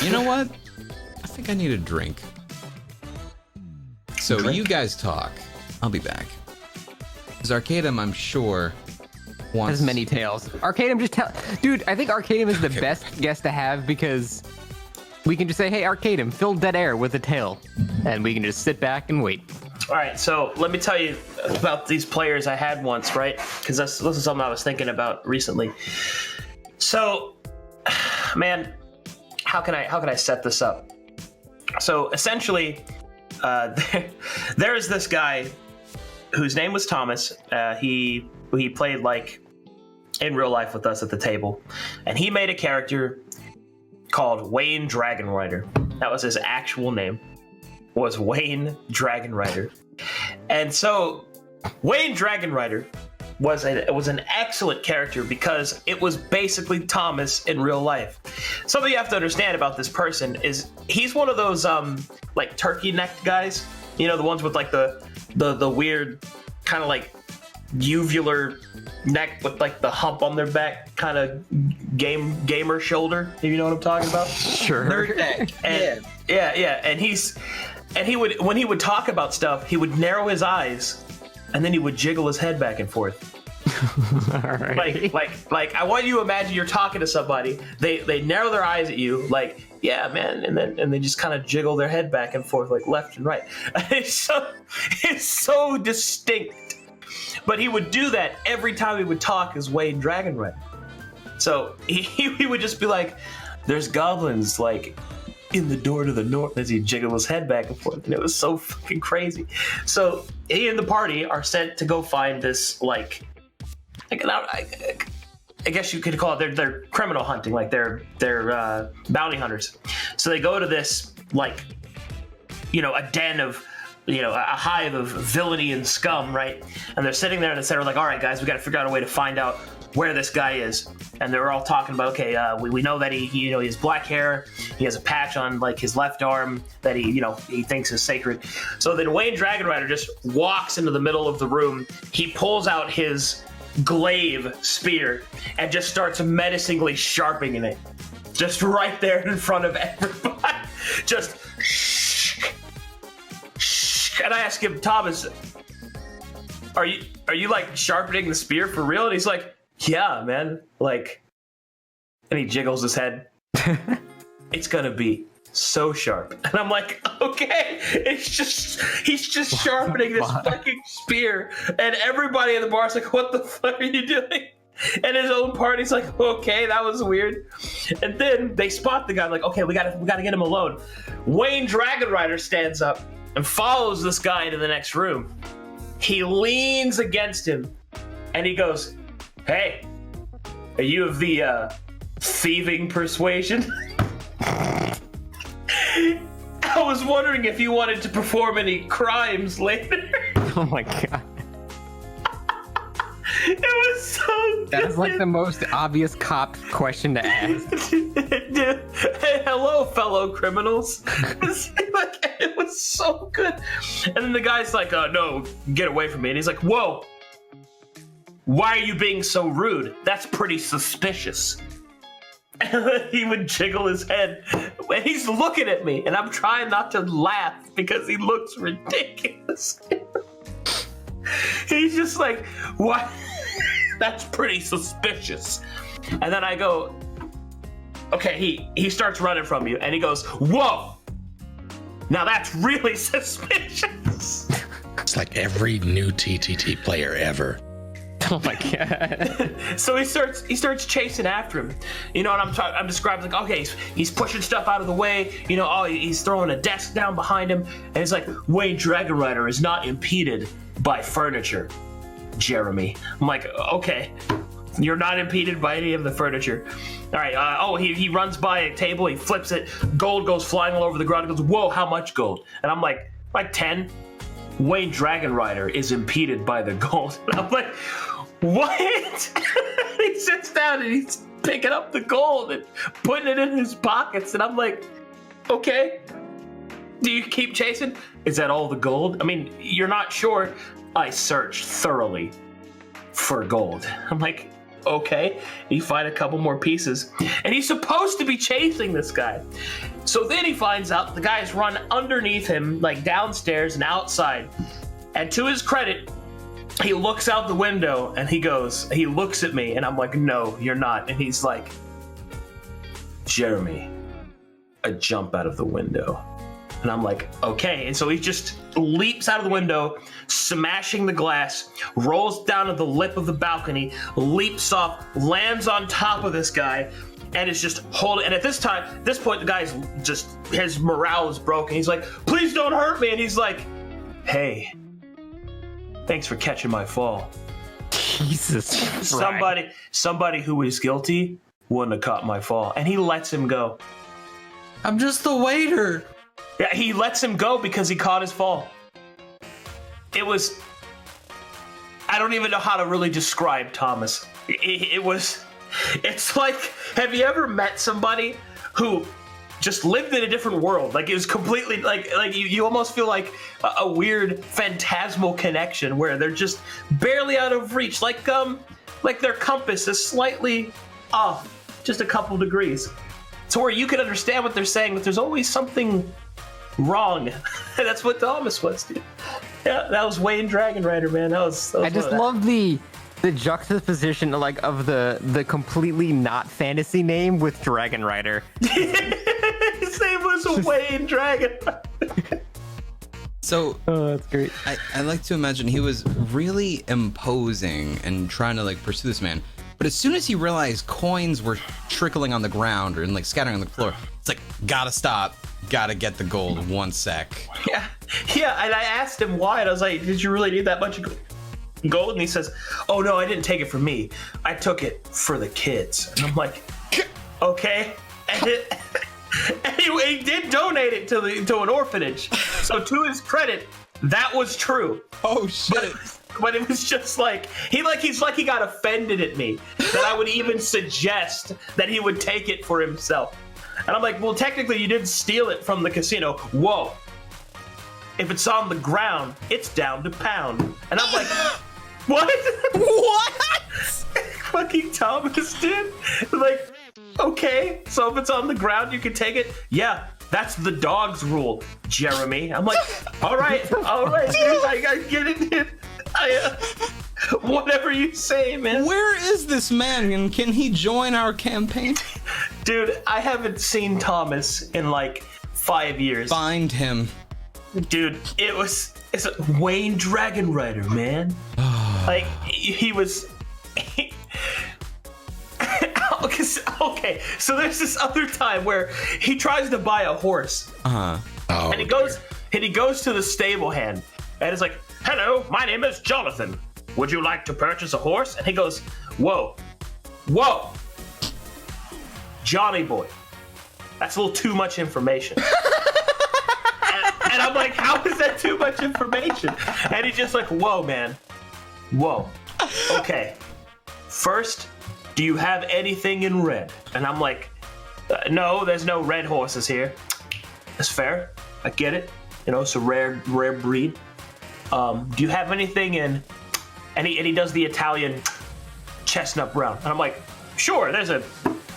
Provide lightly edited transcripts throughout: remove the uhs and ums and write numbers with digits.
You know what? I think I need a drink. So you guys talk. I'll be back. Because Arcadum, I'm sure, wants... Has many tales. Arcadum, just tell... Dude, I think Arcadum is the best guest to have because we can just say, hey, Arcadum, fill dead air with a tale. And we can just sit back and wait. All right, so let me tell you about these players I had once, right? Because this is something I was thinking about recently. So, man, how can I set this up? So essentially, there is this guy whose name was Thomas. He played like in real life with us at the table, and he made a character called Wayne Dragonrider. That was his actual name. Was Wayne Dragonrider. And so Wayne Dragonrider was an excellent character because it was basically Thomas in real life. Something you have to understand about this person is he's one of those like turkey necked guys, you know, the ones with like the weird kind of like uvular neck with like the hump on their back, kind of gamer shoulder, if you know what I'm talking about. Sure. Nerd neck. And, yeah. And he would, when he would talk about stuff, he would narrow his eyes, and then he would jiggle his head back and forth. All right. Like I want you to imagine you're talking to somebody. They narrow their eyes at you, like, yeah, man, and they just kind of jiggle their head back and forth, like left and right. It's so distinct. But he would do that every time he would talk as Wayne Dragonrider. So he would just be like, "There's goblins like in the door to the north," as he jiggled his head back and forth, and it was so fucking crazy. So he and the party are sent to go find this like I guess you could call it they're criminal hunting, like they're bounty hunters. So they go to this like, you know, a den of, you know, a hive of villainy and scum, right? And they're sitting there and they're like, all right, guys, we got to figure out a way to find out where this guy is. And they're all talking about, okay, we know that he has black hair, he has a patch on like his left arm that he thinks is sacred. So then Wayne Dragonrider just walks into the middle of the room. He pulls out his glaive spear and just starts menacingly sharpening it, just right there in front of everybody. Just and I ask him, Thomas, are you like sharpening the spear for real? And he's like, yeah, man. Like, and he jiggles his head. It's gonna be so sharp. And I'm like, okay. He's just sharpening this fucking spear. And everybody in the bar is like, what the fuck are you doing? And his own party's like, okay, that was weird. And then they spot the guy, like, okay, we gotta get him alone. Wayne Dragonrider stands up and follows this guy into the next room. He leans against him and he goes, hey, are you of the thieving persuasion? I was wondering if you wanted to perform any crimes later. Oh my god. It was so good. That's like the most obvious cop question to ask. Hey, hello, fellow criminals. It was so good. And then the guy's like, no, get away from me. And he's like, whoa. Why are you being so rude? That's pretty suspicious. And then he would jiggle his head. And he's looking at me, and I'm trying not to laugh because he looks ridiculous. He's just like, what? That's pretty suspicious. And then I go, okay, he starts running from you, and he goes, whoa. Now that's really suspicious. It's like every new TTT player ever. Oh my god. So he starts chasing after him. You know what I'm describing, like, okay, he's pushing stuff out of the way, you know, oh, he's throwing a desk down behind him, and he's like, Wayne Dragonrider is not impeded by furniture, Jeremy. I'm like, okay, you're not impeded by any of the furniture. All right, he runs by a table, he flips it, gold goes flying all over the ground, he goes, whoa, how much gold? And I'm like 10. Wayne Dragonrider is impeded by the gold. And I'm like, what? He sits down and he's picking up the gold and putting it in his pockets. And I'm like, okay. Do you keep chasing? Is that all the gold? I mean, you're not sure. I searched thoroughly for gold. I'm like, okay. You find a couple more pieces. And he's supposed to be chasing this guy. So then he finds out the guys run underneath him, like downstairs and outside. And to his credit, he looks out the window and he looks at me and I'm like, no, you're not. And he's like, Jeremy, I jump out of the window. And I'm like, okay. And so he just leaps out of the window, smashing the glass, rolls down to the lip of the balcony, leaps off, lands on top of this guy, and is just holding. And at this point, the guy's just, his morale is broken. He's like, please don't hurt me. And he's like, hey, thanks for catching my fall. Jesus Christ. Somebody who is guilty wouldn't have caught my fall. And he lets him go. I'm just the waiter. Yeah, he lets him go because he caught his fall. It was... I don't even know how to really describe Thomas. It's like, have you ever met somebody who just lived in a different world? Like, it was completely, like you almost feel like a weird phantasmal connection where they're just barely out of reach. Like their compass is slightly off, just a couple degrees. To where you can understand what they're saying, but there's always something wrong. That's what Thomas was, dude. Yeah, that was Wayne Dragonrider, man. That was I just love the juxtaposition of the completely not fantasy name with Dragonrider. His name was Wayne Dragonrider. So that's great. I like to imagine he was really imposing and trying to like pursue this man. But as soon as he realized coins were trickling on the ground and like scattering on the floor, it's like, gotta stop, gotta get the gold, 1 sec. Yeah, and I asked him why, and I was like, did you really need that much gold? And he says, oh no, I didn't take it for me. I took it for the kids. And I'm like, okay. And he did donate it to an orphanage. So to his credit, that was true. Oh shit. But it was just like he got offended at me that I would even suggest that he would take it for himself. And I'm like, well, technically you did steal it from the casino. Whoa. If it's on the ground, it's down to pound. And I'm like, what? What? Fucking Thomas, dude. Like, okay, so if it's on the ground, you can take it? Yeah, that's the dog's rule, Jeremy. I'm like, all right, dude, I get it, dude. Whatever you say, man. Where is this man, and can he join our campaign? Dude, I haven't seen Thomas in like 5 years. Find him. Dude, it's Wayne Dragonrider, man. Like, he was... Okay, so there's this other time where he tries to buy a horse. Oh, And he goes to the stable hand, and it's like, hello, my name is Jonathan. Would you like to purchase a horse? And he goes, whoa, Johnny boy. That's a little too much information. and I'm like, how is that too much information? And he's just like, whoa, man. Whoa. Okay. First, do you have anything in red? And I'm like, no, there's no red horses here. That's fair. I get it. You know, it's a rare breed. Do you have anything in... And he does the Italian chestnut brown. And I'm like, sure, there's a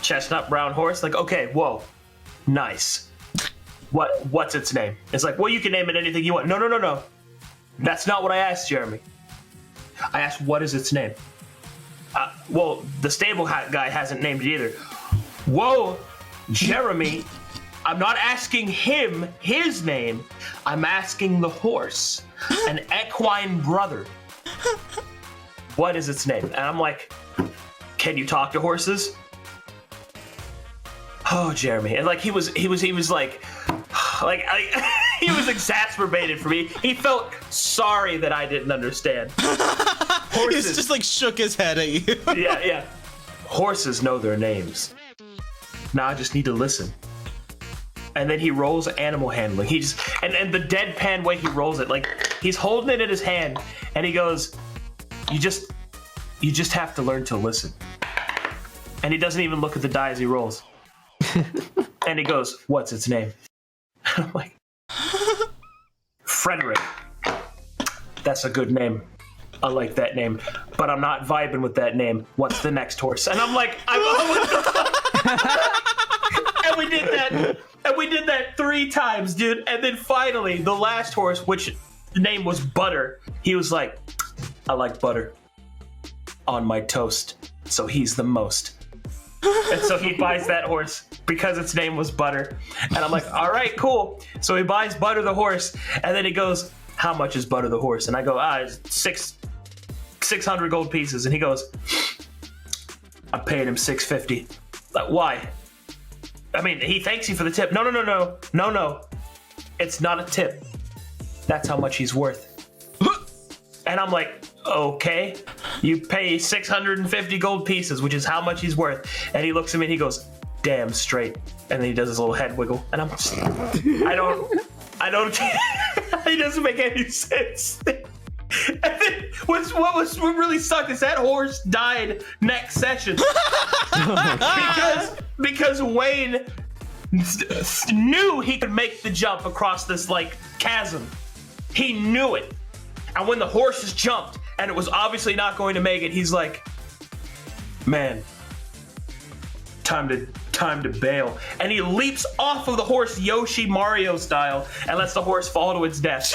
chestnut brown horse. Like, okay, whoa, nice. What's its name? It's like, well, you can name it anything you want. No. That's not what I asked, Jeremy. I asked, what is its name? Well, the stable guy hasn't named it either. Whoa, Jeremy, I'm not asking him his name. I'm asking the horse, an equine brother. What is its name? And I'm like, can you talk to horses? Oh, Jeremy. And like he was like he was exasperated for me. He felt sorry that I didn't understand. Horses. He's just like shook his head at you. Yeah. Horses know their names. Now I just need to listen. And then he rolls animal handling. He just and the deadpan way he rolls it, like he's holding it in his hand, and he goes, "You just have to learn to listen." And he doesn't even look at the die as he rolls. And he goes, "What's its name?" I'm like, "Frederick. That's a good name. I like that name, but I'm not vibing with that name. What's the next horse?" And I'm like, And we did 3 times, dude. And then finally, the last horse, which the name was Butter, he was like, I like butter on my toast, so he's the most. And so he buys that horse because its name was Butter. And I'm like, all right, cool. So he buys Butter the horse, and then he goes, how much is Butter the horse? And I go, it's 600 gold pieces. And he goes, I paid him 650. Like, why? I mean, he thanks you for the tip. No. It's not a tip. That's how much he's worth. And I'm like, okay, you pay 650 gold pieces, which is how much he's worth. And he looks at me and he goes, damn straight. And then he does his little head wiggle. And I'm just, I don't, it doesn't make any sense. And then what really sucked is that horse died next session. because Wayne knew he could make the jump across this like chasm. He knew it. And when the horses jumped and it was obviously not going to make it, he's like, man, time to bail. And he leaps off of the horse Yoshi Mario style and lets the horse fall to its death.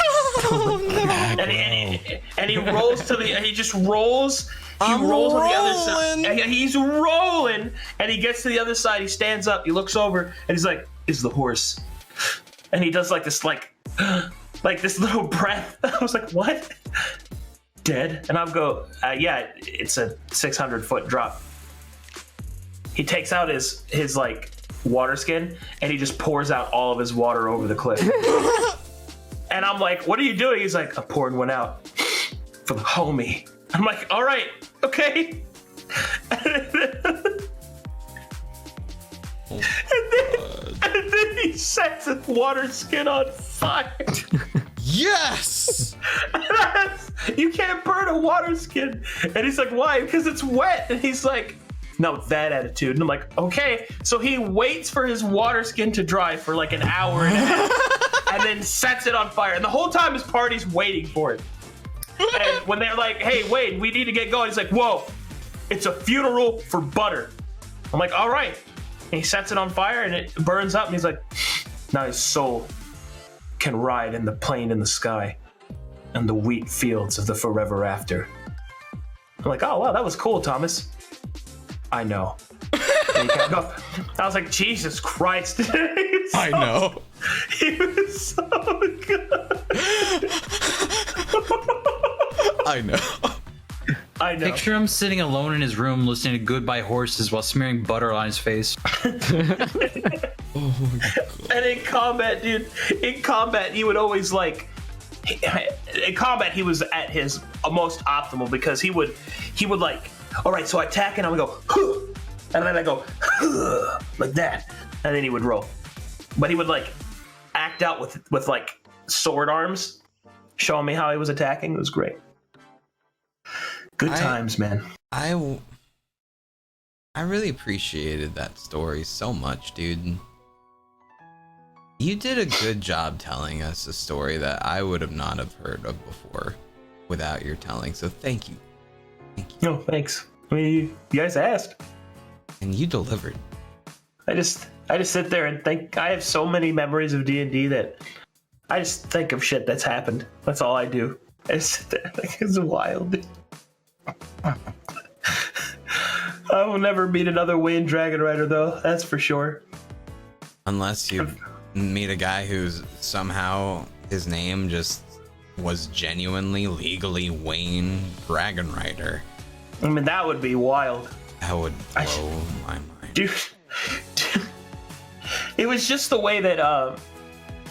and he rolls to the, he just rolls. He rolls on the other side. And he's rolling, and he gets to the other side. He stands up. He looks over, and he's like, "Is the horse?" And he does like this, like this little breath. I was like, "What? Dead?" And I'll go, "Yeah, it's a 600-foot drop." He takes out his like water skin, and he just pours out all of his water over the cliff. And I'm like, "What are you doing?" He's like, "I'm pouring one out for the homie." I'm like, all right, okay. And then he sets his water skin on fire. Yes! You can't burn a water skin. And he's like, why? Because it's wet. And he's like, no, with that attitude. And I'm like, okay. So he waits for his water skin to dry for like an hour and a half and then sets it on fire. And the whole time his party's waiting for it. And when they're like, hey, Wade, we need to get going, he's like, whoa, it's a funeral for Butter. I'm like, all right. And he sets it on fire and it burns up. And he's like, now his soul can ride in the plane in the sky and the wheat fields of the forever after. I'm like, oh, wow, that was cool, Thomas. I know. And he kept going. I was like, Jesus Christ. I know. He was so good. I know. I know. Picture him sitting alone in his room listening to Goodbye Horses while smearing butter on his face. Oh my God. And in combat, dude, he would always like, in combat, he was at his most optimal because he would like, all right, so I attack and I would go, huh, and then I go, huh, like that, and then he would roll. But he would like act out with like sword arms, showing me how he was attacking. It was great. Good times, man. I really appreciated that story so much, dude. You did a good job telling us a story that I would have not have heard of before without your telling. So thank you. Thank you. No, thanks. I mean, you guys asked. And you delivered. I just sit there and think. I have so many memories of D&D that I just think of shit that's happened. That's all I do. I just sit there. Like, it's wild. I will never meet another Wayne Dragonrider, though. That's for sure. Unless you meet a guy who's somehow his name just was genuinely legally Wayne Dragonrider. I mean, that would be wild. That would blow my mind. Dude, it was just the way that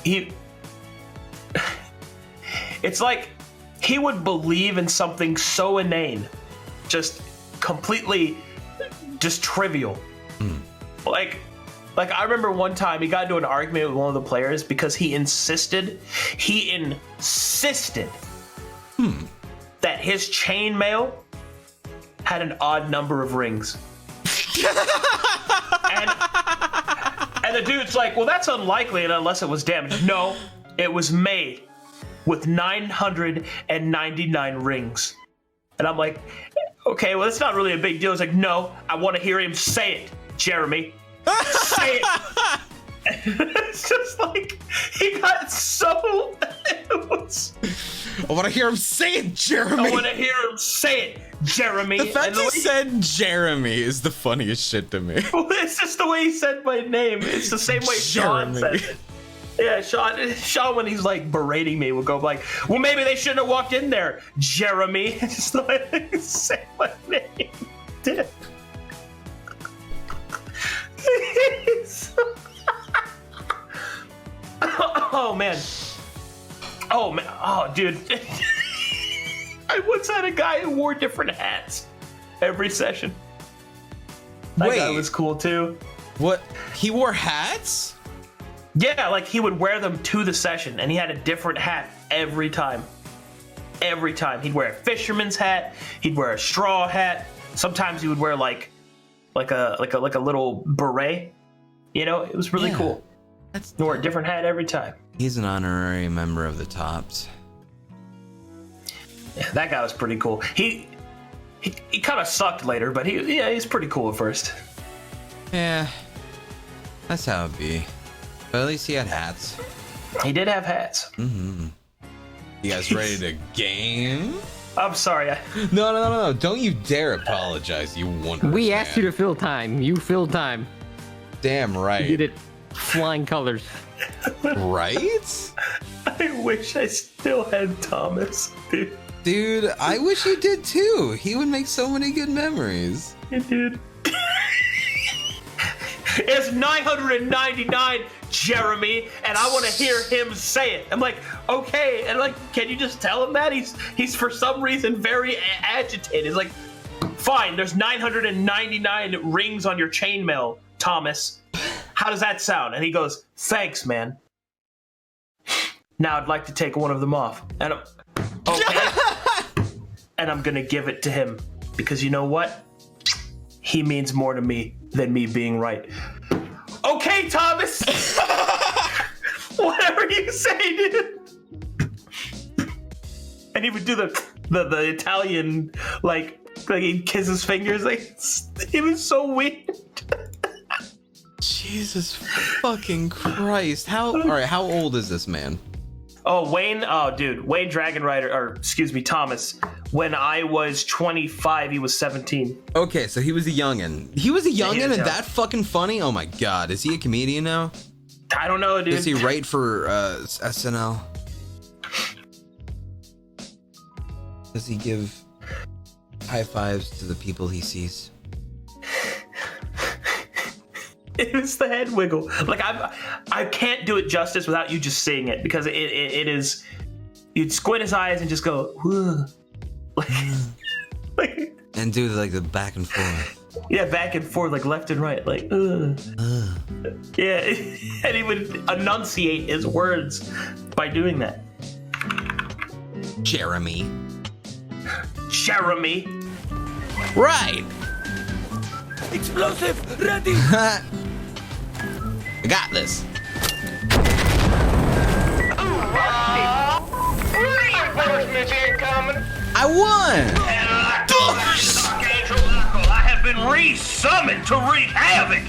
he. It's like he would believe in something so inane, just completely, just trivial. Like I remember one time he got into an argument with one of the players because he insisted that his chainmail had an odd number of rings. and the dude's like, well, that's unlikely unless it was damaged. No, it was made with 999 rings. And I'm like, okay, well, that's not really a big deal. It's like, no, I want to hear him say it, Jeremy. Say it. It's just like, I want to hear him say it, Jeremy. I want to hear him say it, Jeremy. The fact And he way- said Jeremy is the funniest shit to me. Well, it's just the way he said my name. It's the same way Sean Jeremy. says it. Yeah, Sean, when he's like berating me, would go like, "Well, maybe they shouldn't have walked in there, Jeremy." It's just the way they say my name. Oh man. Oh dude. I once had a guy who wore different hats every session. That guy Wait. was cool too. What? He wore hats? Yeah, like he would wear them to the session, and he had a different hat every time. Every time he'd wear a fisherman's hat, he'd wear a straw hat. Sometimes he would wear like a little beret. You know, it was really Yeah. cool. He wore a different hat every time. He's an honorary member of the Tops. Yeah, that guy was pretty cool. He kind of sucked later, but he's pretty cool at first. Yeah, that's how it be. But at least he had hats. He did have hats. You guys ready to game? I'm sorry. No. Don't you dare apologize, you wonderful We asked you to fill time. You filled time. Damn right. You did it. Flying colors. Right? I wish I still had Thomas, dude. Dude, I wish you did too. He would make so many good memories. Yeah, dude. It's 999, Jeremy, and I want to hear him say it. I'm like, okay, and like, can you just tell him that? He's for some reason very agitated. He's like, fine, there's 999 rings on your chainmail, Thomas. How does that sound? And he goes, thanks, man. Now I'd like to take one of them off. And I'm, okay. And I'm gonna give it to him because you know what? He means more to me than me being right. Okay, Thomas. Whatever you say, dude. And he would do the Italian like he'd kiss his fingers. Like it was so weird. Jesus fucking Christ. Alright, how old is this man? Oh, Wayne. Oh, dude. Wayne Dragonrider, or excuse me, Thomas. When I was 25, he was 17. Okay, so he was a youngin. He was a youngin and young. that fucking funny? Oh my god. Is he a comedian now? I don't know, dude. Does he write for SNL? Does he give high fives to the people he sees? It was the head wiggle. Like I can't do it justice without you just saying it because it is. You'd squint his eyes and just go, whoa. like And do like the back and forth. yeah, back and forth, like left and right, like yeah. And he would enunciate his words by doing that. Jeremy. Jeremy. Right. Explosive ready. I got this. Reinforcements incoming. I won. I have been resummoned to wreak havoc.